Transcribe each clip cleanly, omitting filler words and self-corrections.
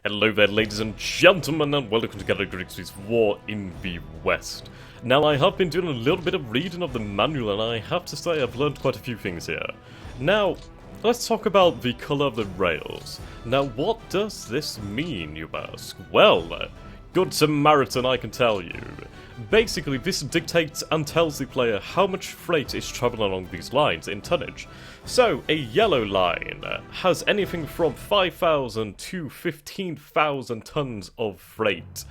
Hello there, ladies and gentlemen, and welcome to Grigsby's War in the West. Now, I have been doing a little bit of reading of the manual, and I have to say I've learned quite a few things here. Now, let's talk about the colour of the rails. Now, what does this mean, you ask? Well, Good Samaritan, I can tell you. Basically, this dictates and tells the player how much freight is travelling along these lines in tonnage. So, a yellow line has anything from 5,000 to 15,000 tons of freight.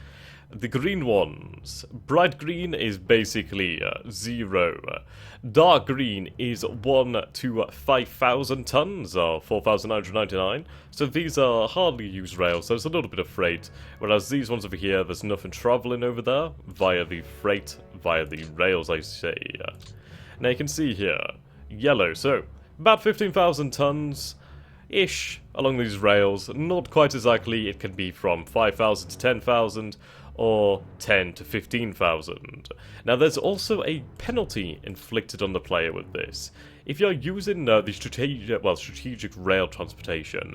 The green ones, bright green is basically 0. Dark green is 1 to 5,000 tons, or 4,999. So these are hardly used rails, so it's a little bit of freight. Whereas these ones over here, there's nothing travelling over there via the freight, via the rails, I say. Now you can see here, yellow, so about 15,000 tons ish along these rails. Not quite exactly, it can be from 5,000 to 10,000. Or 10 to 15,000. Now there's also a penalty inflicted on the player with this. If you're using the strategic rail transportation,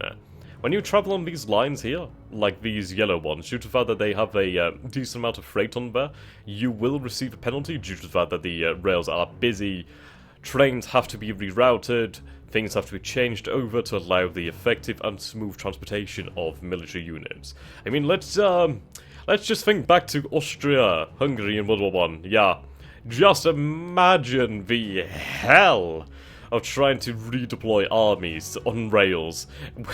when you travel on these lines here, like these yellow ones, due to the fact that they have a decent amount of freight on there, you will receive a penalty due to the fact that the rails are busy, trains have to be rerouted, things have to be changed over to allow the effective and smooth transportation of military units. I mean, let's just think back to Austria, Hungary in World War I. Yeah, just imagine the hell of trying to redeploy armies on rails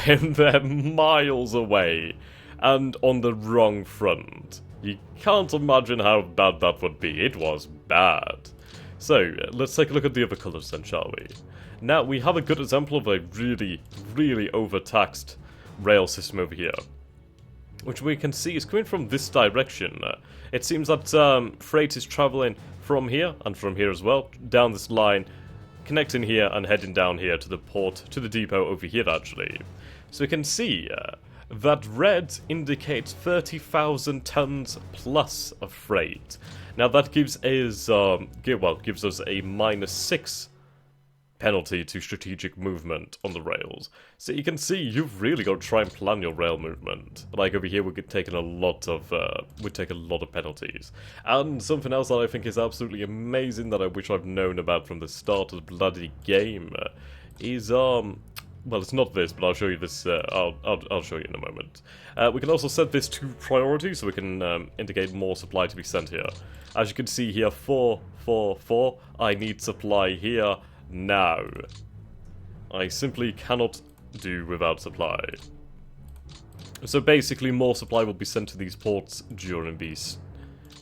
when they're miles away and on the wrong front. You can't imagine how bad that would be. It was bad. So, let's take a look at the other colours then, shall we? Now, we have a good example of a really, really overtaxed rail system over here, which we can see is coming from this direction. It seems that freight is travelling from here, and from here as well, down this line, connecting here and heading down here to the port, to the depot over here actually. So we can see that red indicates 30,000 tons plus of freight. Now that gives us, gives us a -6 penalty to strategic movement on the rails. So you can see you've really got to try and plan your rail movement. Like over here, we're taking a lot of penalties. And something else that I think is absolutely amazing that I wish I've known about from the start of the bloody game is well, it's not this, but I'll show you this. I'll show you in a moment. We can also set this to priority, so we can indicate more supply to be sent here. As you can see here, 4, 4, 4. I need supply here. Now, I simply cannot do without supply. So basically more supply will be sent to these ports during this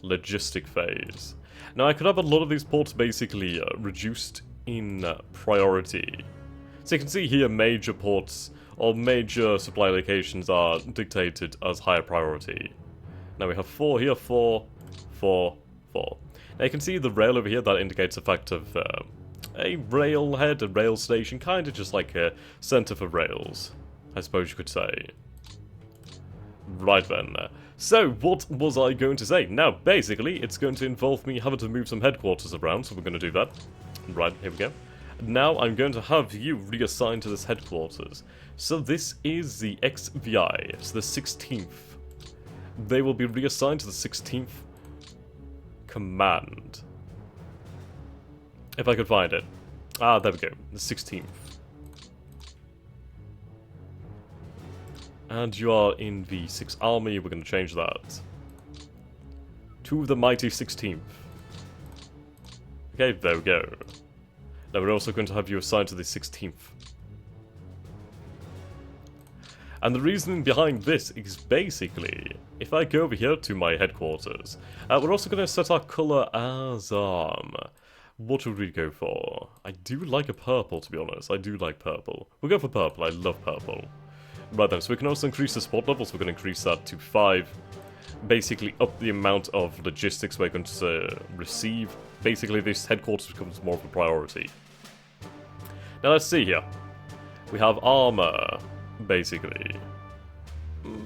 logistic phase. Now I could have a lot of these ports basically reduced in priority. So you can see here major ports or major supply locations are dictated as higher priority. Now we have 4 here, 4, 4, 4. Now you can see the rail over here, that indicates the fact of a railhead, a rail station, kind of just like a centre for rails, I suppose you could say. Right then. So, what was I going to say? Now, basically, it's going to involve me having to move some headquarters around, so we're going to do that. Right, here we go. Now, I'm going to have you reassigned to this headquarters. So this is the XVI, it's the 16th. They will be reassigned to the 16th command. If I could find it. Ah, there we go. The 16th. And you are in the 6th Army. We're going to change that to the mighty 16th. Okay, there we go. Now we're also going to have you assigned to the 16th. And the reasoning behind this is basically, if I go over here to my headquarters, we're also going to set our colour as what would we go for? I do like a purple, to be honest. I do like purple. We'll go for purple. I love purple. Right then, so we can also increase the support levels. We're going to increase that to 5. Basically up the amount of logistics we're going to receive. Basically, this headquarters becomes more of a priority. Now let's see here. We have armor, basically.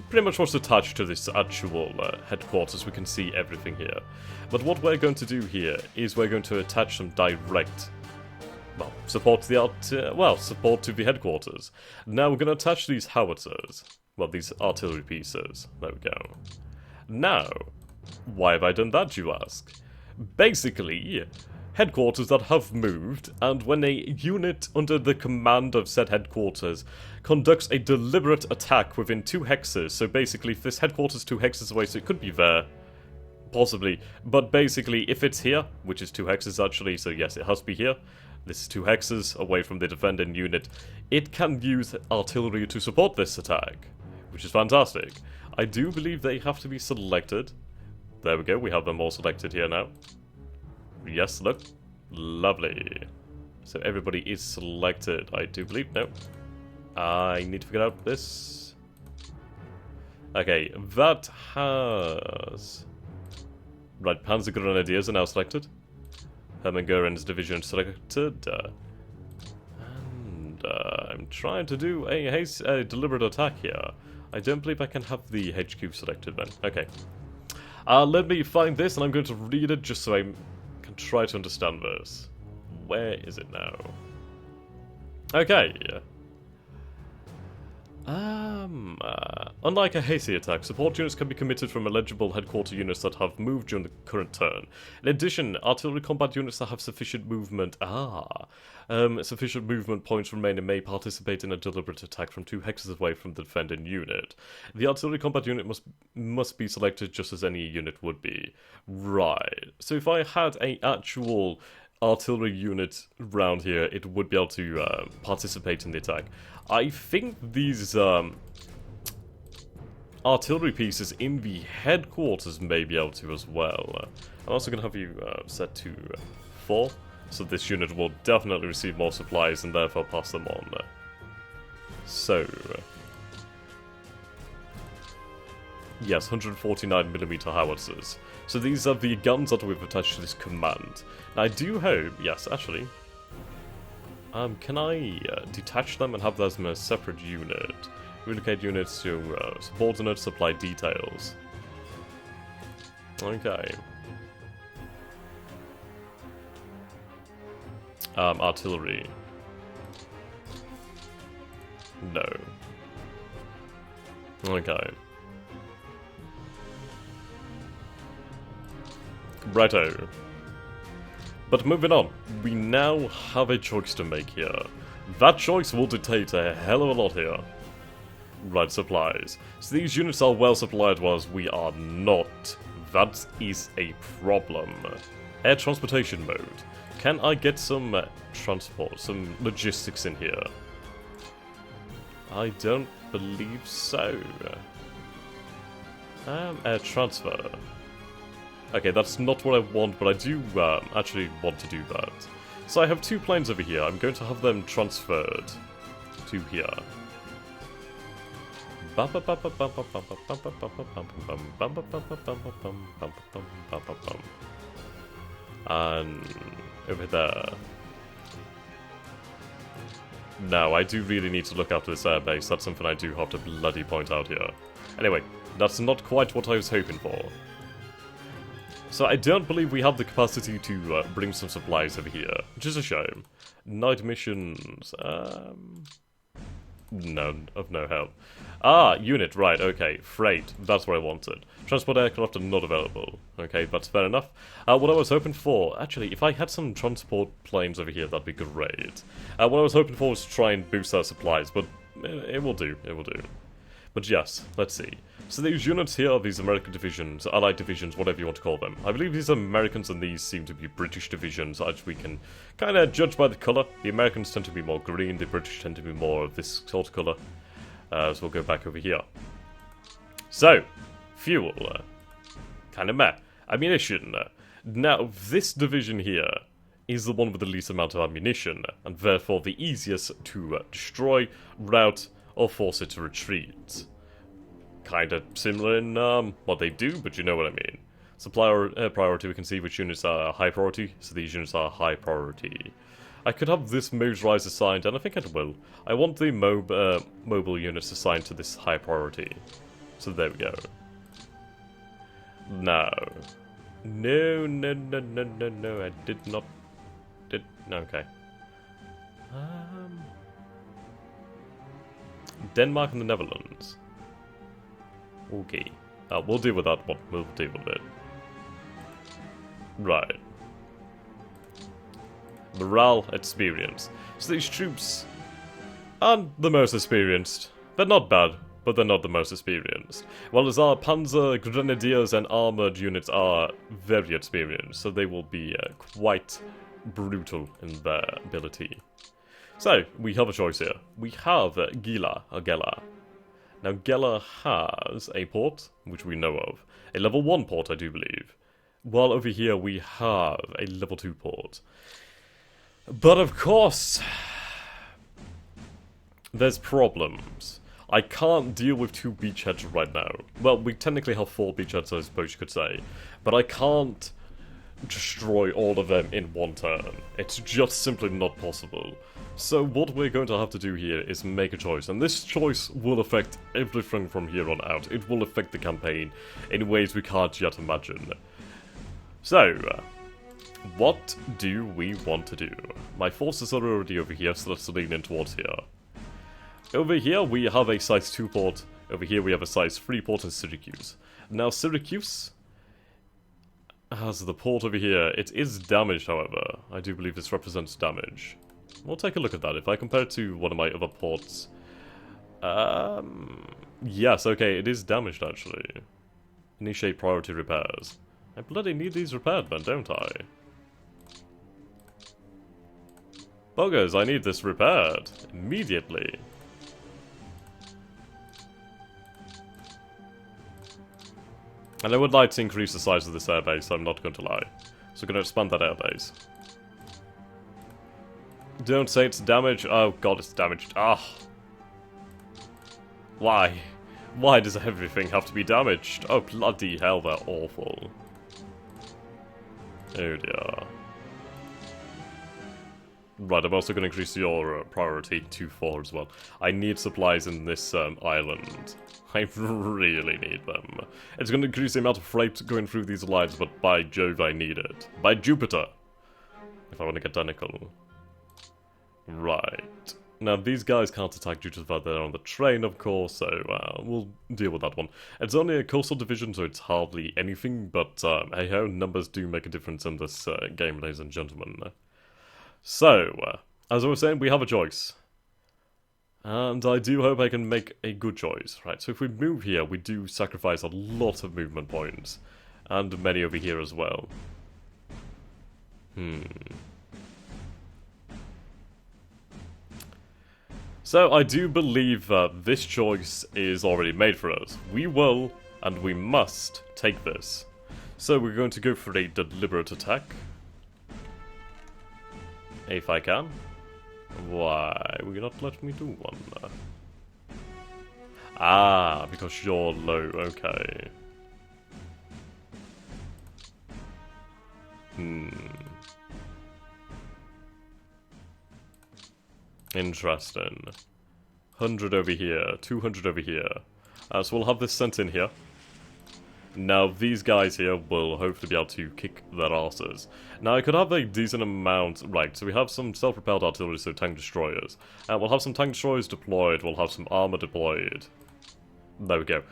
Pretty much what's attached to this actual headquarters. We can see everything here. But what we're going to do here is we're going to attach some direct, support to the support to the headquarters. Now we're going to attach these howitzers. Well, these artillery pieces. There we go. Now, why have I done that, you ask? Basically, headquarters that have moved, and when a unit under the command of said headquarters conducts a deliberate attack within 2 hexes, so basically if this headquarters 2 hexes away, so it could be there, possibly, but basically if it's here, which is 2 hexes actually, so yes, it has to be here, this is 2 hexes away from the defending unit, it can use artillery to support this attack, which is fantastic. I do believe they have to be selected. There we go, we have them all selected here now. Yes, look. Lovely. So everybody is selected, I do believe. No. I need to figure out this. Okay, that has... Right, Panzer Grenadiers are now selected. Hermann Goering's division selected. And I'm trying to do a deliberate attack here. I don't believe I can have the HQ selected then. Okay. Let me find this, and I'm going to read it just so I can try to understand this. Where is it now? Okay. Unlike a hasty attack, support units can be committed from eligible headquarter units that have moved during the current turn. In addition, artillery combat units that have sufficient movement points remaining may participate in a deliberate attack from 2 hexes away from the defending unit. The artillery combat unit must be selected just as any unit would be. Right. So if I had an actual artillery unit round here, it would be able to participate in the attack. I think these artillery pieces in the headquarters may be able to as well. I'm also going to have you set to 4, so this unit will definitely receive more supplies and therefore pass them on. So, yes, 149mm howitzers. So these are the guns that we've attached to this command. Now I do hope, yes, actually, can I detach them and have them as a separate unit? Relocate units to subordinate supply details. Okay. Artillery. No. Okay. Righto. But moving on, we now have a choice to make here. That choice will dictate a hell of a lot here. Right, supplies. So these units are well supplied whilst we are not. That is a problem. Air transportation mode. Can I get some transport, some logistics in here? I don't believe so. Air transfer. Okay, that's not what I want, but I do actually want to do that. So I have 2 planes over here. I'm going to have them transferred to here. And over there. Now, I do really need to look after this airbase. That's something I do have to bloody point out here. Anyway, that's not quite what I was hoping for. So I don't believe we have the capacity to bring some supplies over here, which is a shame. Night missions, no, of no help. Ah, unit, right, okay, freight, that's what I wanted. Transport aircraft are not available. Okay, that's fair enough. What I was hoping for, actually, if I had some transport planes over here, that'd be great. What I was hoping for was to try and boost our supplies, but it will do, it will do. But yes, let's see. So these units here are these American divisions, Allied divisions, whatever you want to call them. I believe these are Americans and these seem to be British divisions, as we can kind of judge by the colour. The Americans tend to be more green, the British tend to be more of this sort of colour. So we'll go back over here. So, fuel. Kind of meh. Ammunition. Now, this division here is the one with the least amount of ammunition, and therefore the easiest to destroy, rout, or force it to retreat. Kinda similar in what they do, but you know what I mean. Supply priority, we can see which units are high priority, so these units are high priority. I could have this Moose Rise assigned, and I think I will. I want the mobile units assigned to this high priority. So there we go. No. No, I did not... okay. Denmark and the Netherlands. Okay. We'll deal with that one. We'll deal with it. Right. Morale, experience. So these troops aren't the most experienced. They're not bad, but they're not the most experienced. While as our Panzer, Grenadiers, and armored units are very experienced, so they will be quite brutal in their ability. So, we have a choice here. We have Gila, or Gela. Now, Gela has a port, which we know of. A level 1 port, I do believe. While over here, we have a level 2 port. But of course, there's problems. I can't deal with 2 beachheads right now. Well, we technically have 4 beachheads, I suppose you could say. But I can't destroy all of them in one turn. It's just simply not possible. So what we're going to have to do here is make a choice. And this choice will affect everything from here on out. It will affect the campaign in ways we can't yet imagine. So, what do we want to do? My forces are already over here, so let's lean in towards here. Over here we have a size 2 port, over here we have a size 3 port in Syracuse. Now Syracuse has the port over here. It is damaged, however. I do believe this represents damage. We'll take a look at that. If I compare it to one of my other ports... yes, okay, it is damaged actually. Initiate priority repairs. I bloody need these repaired, man, don't I? Buggers, I need this repaired. Immediately. And I would like to increase the size of this airbase, I'm not going to lie. So we're going to expand that airbase. Don't say it's damaged. Oh god, it's damaged. Ah. Why? Why does everything have to be damaged? Oh bloody hell, they're awful. Oh dear. Right, I'm also going to increase your priority to 4 as well. I need supplies in this island. I really need them. It's going to increase the amount of freight going through these lines, but by Jove, I need it. By Jupiter! If I want to get technical. Right. Now, these guys can't attack due to the fact they're on the train, of course, so we'll deal with that one. It's only a coastal division, so it's hardly anything, but hey-ho, numbers do make a difference in this game, ladies and gentlemen. So, as I was saying, we have a choice. And I do hope I can make a good choice. Right, so if we move here, we do sacrifice a lot of movement points. And many over here as well. So I do believe that this choice is already made for us. We will, and we must, take this. So we're going to go for a deliberate attack. If I can. Why will you not let me do one? Ah, because you're low, okay. Interesting. 100 over here, 200 over here. So we'll have this sent in here. Now, these guys here will hopefully be able to kick their asses. Now, I could have a decent amount... Right, so we have some self-propelled artillery, so tank destroyers. We'll have some tank destroyers deployed, we'll have some armor deployed. There we go.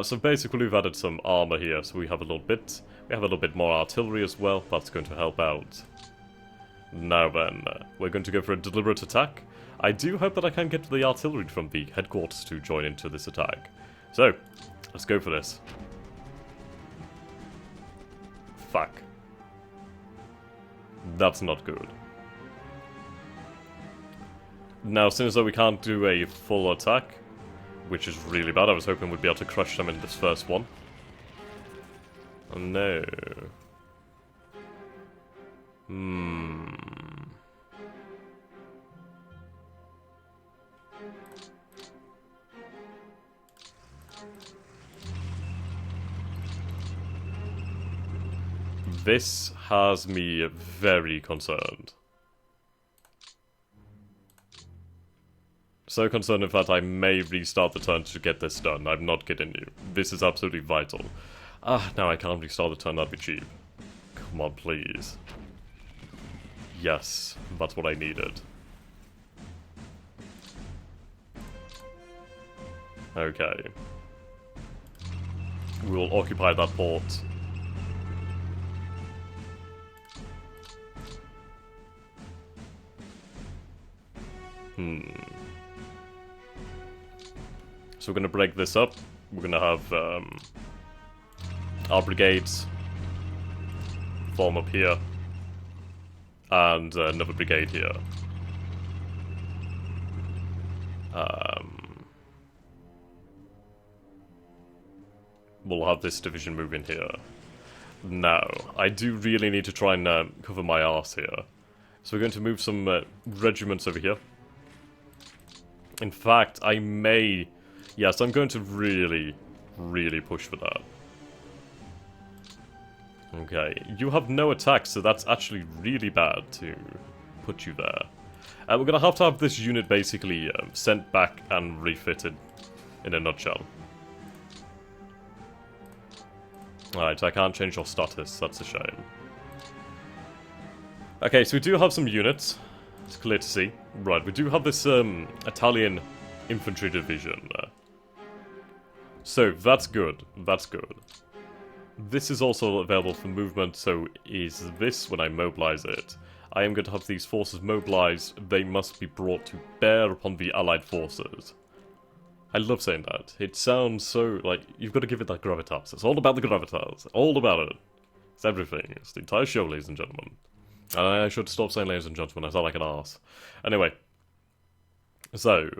So basically we've added some armor here, so we have a little bit. We have a little bit more artillery as well, that's going to help out. Now then, we're going to go for a deliberate attack. I do hope that I can get the artillery from the headquarters to join into this attack. So, let's go for this. Fuck. That's not good. Now, since though we can't do a full attack, which is really bad, I was hoping we'd be able to crush them in this first one. Oh no. This has me very concerned. So concerned, in fact, I may restart the turn to get this done. I'm not kidding you. This is absolutely vital. Now I can't restart the turn, that'd be cheap. Come on, please. Yes, that's what I needed. Okay. we will occupy that port. So we're going to break this up. We're going to have our brigades form up here. And another brigade here. We'll have this division move in here. Now, I do really need to try and cover my arse here. So we're going to move some regiments over here. In fact, I may... Yes, I'm going to really, really push for that. Okay, you have no attack, so that's actually really bad to put you there. We're going to have this unit basically sent back and refitted, in a nutshell. Alright, I can't change your status, that's a shame. Okay, so we do have some units, it's clear to see. Right, we do have this Italian infantry division. So, that's good, that's good. This is also available for movement, so is this when I mobilize it. I am going to have these forces mobilized, they must be brought to bear upon the allied forces. I love saying that. It sounds so, like, you've got to give it that gravitas. It's all about the gravitas. All about it. It's everything. It's the entire show, ladies and gentlemen. And I should stop saying ladies and gentlemen, I sound like an arse. Anyway. So,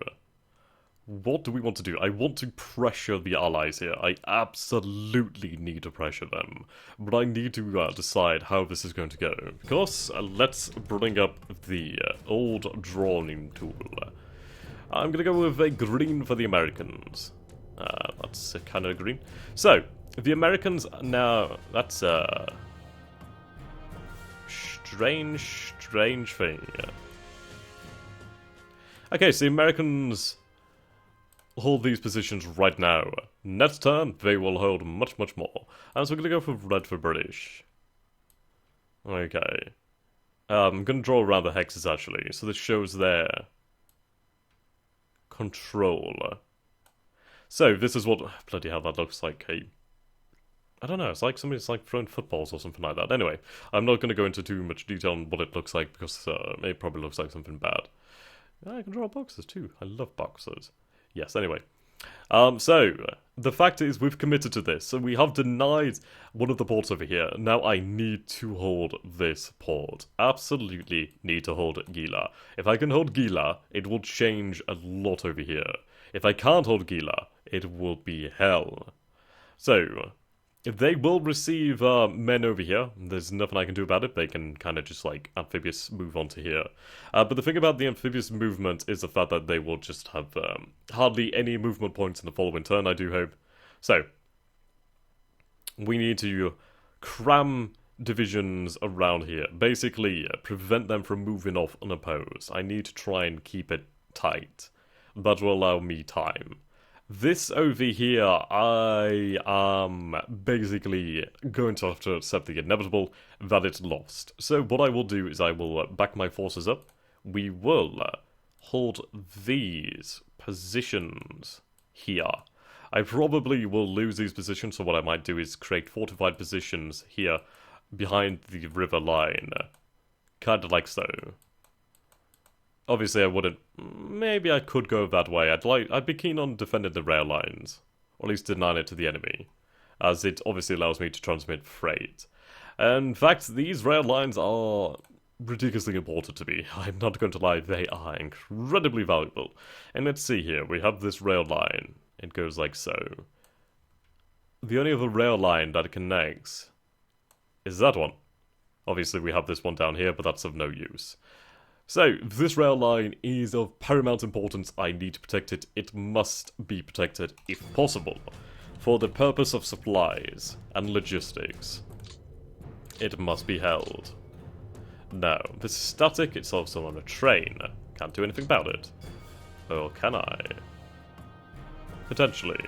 what do we want to do? I want to pressure the allies here. I absolutely need to pressure them. But I need to decide how this is going to go. Because, let's bring up the old drawing tool. I'm gonna go with a green for the Americans. That's kind of green. So, the Americans now... That's a... strange thing. Okay, so the Americans hold these positions right now. Next turn, they will hold much, much more. And so we're gonna go for red for British. Okay. I'm gonna draw around the hexes, actually. So this shows their... control. So, this is what... Bloody hell, that looks like a... I don't know, it's like somebody's like throwing footballs or something like that. Anyway, I'm not going to go into too much detail on what it looks like, because it probably looks like something bad. I can draw boxes too. I love boxes. Yes, anyway. So, the fact is, we've committed to this. So we have denied one of the ports over here. Now I need to hold this port. Absolutely need to hold Gila. If I can hold Gila, it will change a lot over here. If I can't hold Gila, it will be hell. So, if they will receive men over here, there's nothing I can do about it. They can kind of just, like, amphibious move on to here. But the thing about the amphibious movement is the fact that they will just have hardly any movement points in the following turn, I do hope. So, we need to cram divisions around here. Basically, prevent them from moving off unopposed. I need to try and keep it tight. That will allow me time. This over here, I am basically going to have to accept the inevitable that it's lost. So what I will do is I will back my forces up. We will hold these positions here. I probably will lose these positions, so what I might do is create fortified positions here behind the river line. Kind of like so. Obviously I wouldn't... Maybe I could go that way. I'd be keen on defending the rail lines. Or at least denying it to the enemy. As it obviously allows me to transmit freight. In fact, these rail lines are ridiculously important to me. I'm not going to lie, they are incredibly valuable. And let's see here, we have this rail line. It goes like so. The only other rail line that connects is that one. Obviously we have this one down here, but that's of no use. So, this rail line is of paramount importance. I need to protect it. It must be protected, if possible, for the purpose of supplies and logistics. It must be held. Now, this is static. It's also on a train. Can't do anything about it. Or can I? Potentially.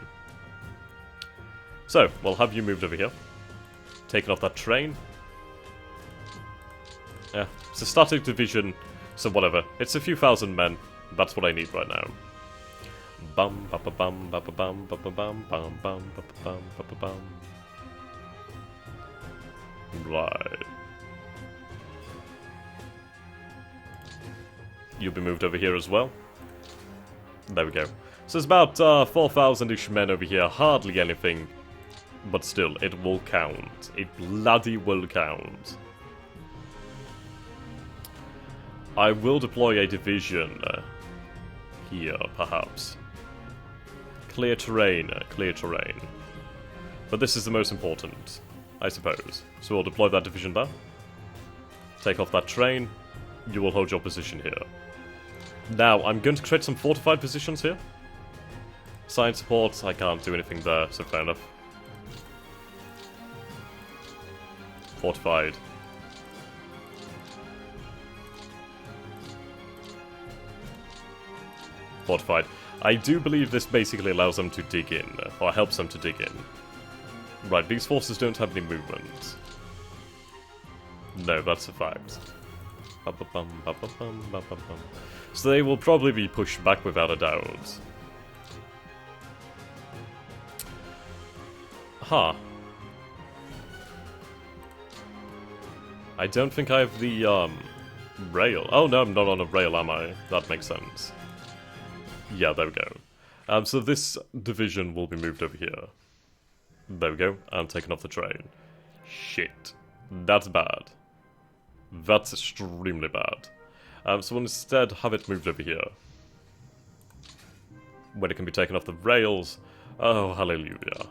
So, we'll have you moved over here. Taken off that train. Yeah, it's a static division. So whatever, it's a few thousand men, that's what I need right now. Bum ba ba bum ba ba bum ba ba bum bum bum ba ba bum ba ba bum. Right. You'll be moved over here as well. There we go. So it's about 4,000-ish men over here. Hardly anything. But still, it will count. It bloody will count. I will deploy a division here, perhaps. Clear terrain, clear terrain. But this is the most important, I suppose. So we'll deploy that division there. Take off that train. You will hold your position here. Now, I'm going to create some fortified positions here. Science support, I can't do anything there, so fair enough. Fortified. Fortified. I do believe this basically allows them to dig in, or helps them to dig in. Right, these forces don't have any movement. No, that's a fact. So they will probably be pushed back without a doubt. Huh. I don't think I have the, rail. Oh no, I'm not on a rail, am I? That makes sense. Yeah, there we go. So this division will be moved over here. There we go, and taken off the train. Shit. That's bad. That's extremely bad. So we'll instead have it moved over here. When it can be taken off the rails. Oh, hallelujah.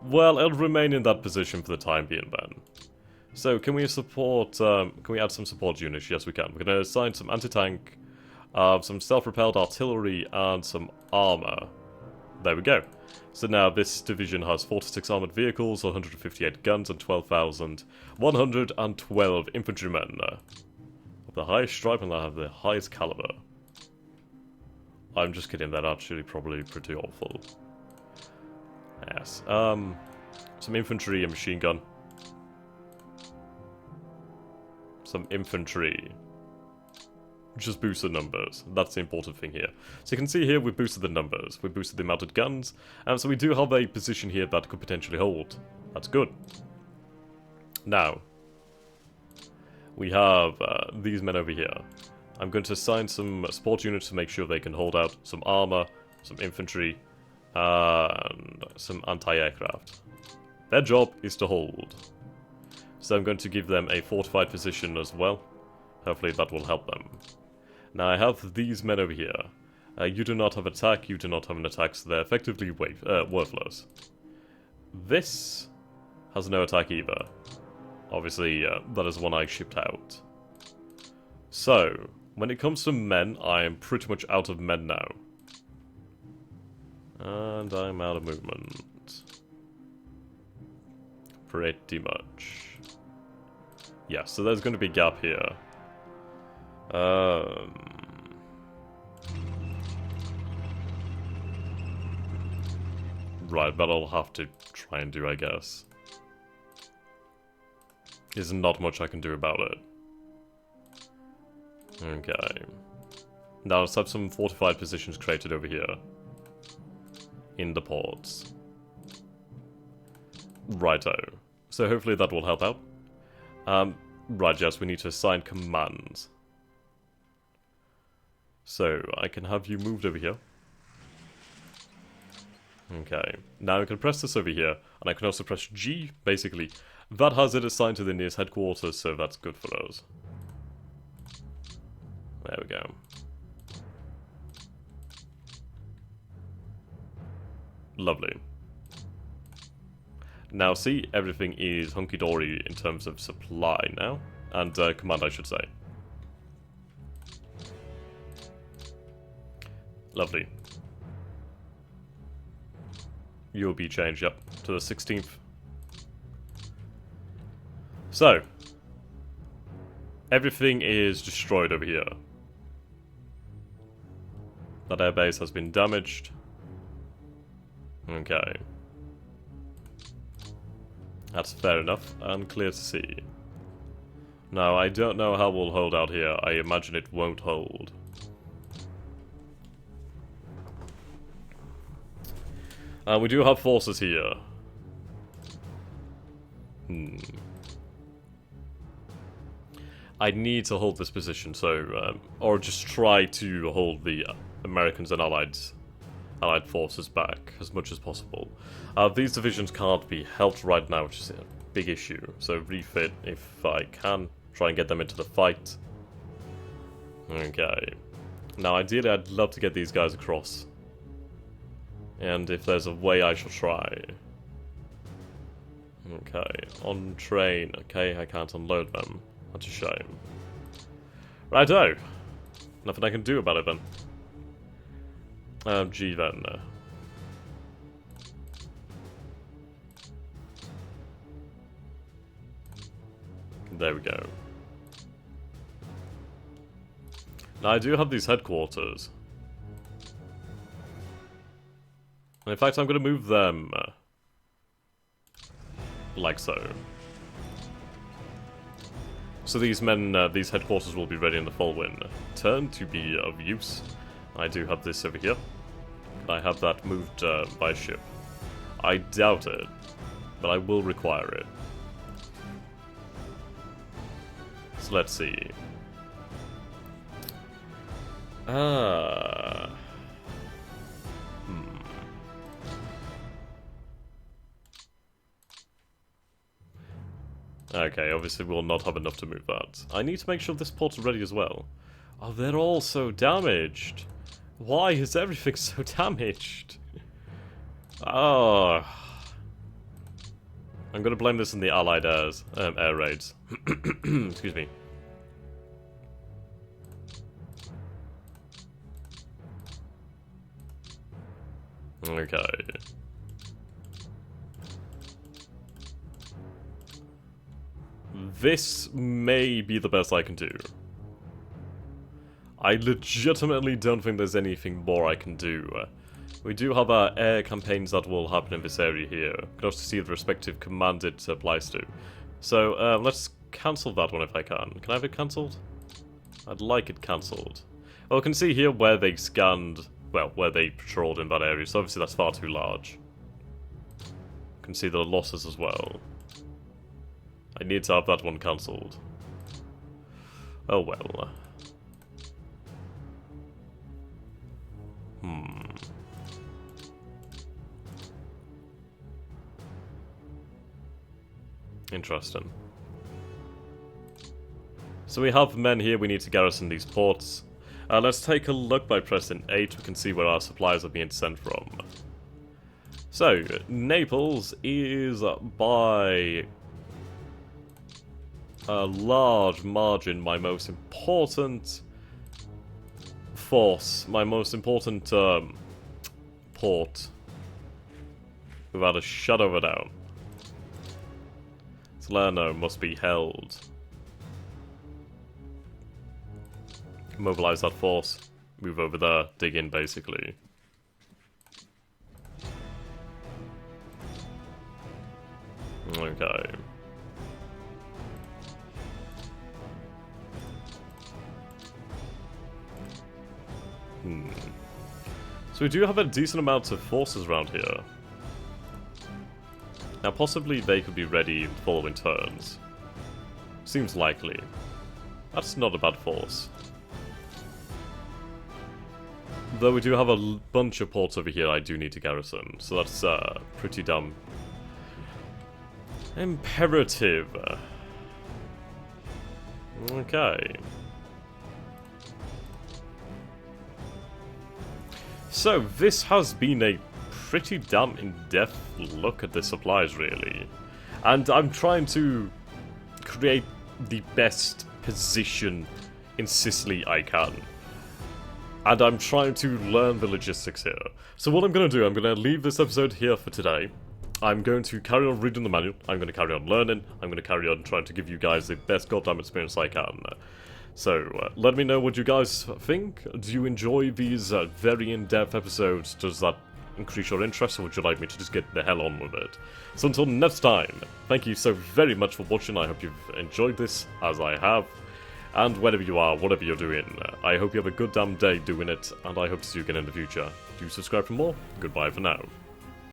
Well, it'll remain in that position for the time being then. So, can we support, can we add some support units? Yes, we can. We're going to assign some anti-tank, some self-propelled artillery, and some armor. There we go. So now this division has 46 armored vehicles, 158 guns, and 12,112 infantrymen. Of the highest stripe and that have the highest caliber. I'm just kidding, they're actually probably pretty awful. Yes. Some infantry, a machine gun. Some infantry. Just boost the numbers. That's the important thing here. So you can see here we've boosted the numbers. We've boosted the mounted guns. So we do have a position here that could potentially hold. That's good. Now, we have these men over here. I'm going to assign some support units to make sure they can hold out. Some armor, some infantry, and some anti-aircraft. Their job is to hold. So I'm going to give them a fortified position as well. Hopefully that will help them. Now I have these men over here. You do not have attack, you do not have an attack, so they're effectively worthless. This has no attack either. Obviously, that is one I shipped out. So, when it comes to men, I am pretty much out of men now. And I'm out of movement. Pretty much. Yeah, so there's going to be a gap here. Right, but I'll have to try and do, I guess. There's not much I can do about it. Okay. Now let's have some fortified positions created over here. In the ports. Righto. So hopefully that will help out. Right, yes, we need to assign commands. So, I can have you moved over here. Okay. Now I can press this over here, and I can also press G, basically. That has it assigned to the nearest headquarters, so that's good for us. There we go. Lovely. Now see, everything is hunky-dory in terms of supply now. And command, I should say. Lovely. You'll be changed, yep, to the 16th. So, everything is destroyed over here. That airbase has been damaged. Okay. That's fair enough, and clear to see. Now, I don't know how we'll hold out here. I imagine it won't hold. We do have forces here. I need to hold this position, so or just try to hold the Americans and Allied forces back as much as possible. These divisions can't be helped right now, which is a big issue. So refit if I can, try and get them into the fight. Okay. Now, ideally, I'd love to get these guys across. And if there's a way, I shall try. Okay, on train. Okay, I can't unload them. That's a shame. Righto. Nothing I can do about it then. Gee then. There we go. Now I do have these headquarters. And in fact, I'm going to move them like so. So these these headquarters will be ready in the following turn to be of use. I do have this over here. I have that moved by ship. I doubt it, but I will require it. So let's see. Okay, obviously we'll not have enough to move that. I need to make sure this port's ready as well. Oh, they're all so damaged. Why is everything so damaged? Oh. I'm gonna blame this on the Allied air raids. Excuse me. Okay. This may be the best I can do. I legitimately don't think there's anything more I can do. We do have our air campaigns that will happen in this area here. You can also see the respective command it applies to. So, let's cancel that one if I can. Can I have it cancelled? I'd like it cancelled. Well, I can see here where they scanned, well, where they patrolled in that area, so obviously that's far too large. You can see the losses as well. I need to have that one cancelled. Oh well. Interesting. So we have men here, we need to garrison these ports. Let's take a look by pressing 8, we can see where our supplies are being sent from. So, Naples is by a large margin my most important force, my most important port, without a shadow of a doubt. Salerno must be held. Mobilize that force, move over there, dig in basically. Okay. So we do have a decent amount of forces around here. Now possibly they could be ready in the following turns. Seems likely. That's not a bad force. Though we do have a bunch of ports over here I do need to garrison, so that's pretty dumb. Imperative. Okay. So, this has been a pretty damn in-depth look at the supplies, really. And I'm trying to create the best position in Sicily I can. And I'm trying to learn the logistics here. So what I'm going to do, I'm going to leave this episode here for today. I'm going to carry on reading the manual, I'm going to carry on learning, I'm going to carry on trying to give you guys the best goddamn experience I can. So, let me know what you guys think. Do you enjoy these very in-depth episodes? Does that increase your interest, or would you like me to just get the hell on with it? So until next time, thank you so very much for watching. I hope you've enjoyed this, as I have. And wherever you are, whatever you're doing, I hope you have a good damn day doing it, and I hope to see you again in the future. Do subscribe for more. Goodbye for now.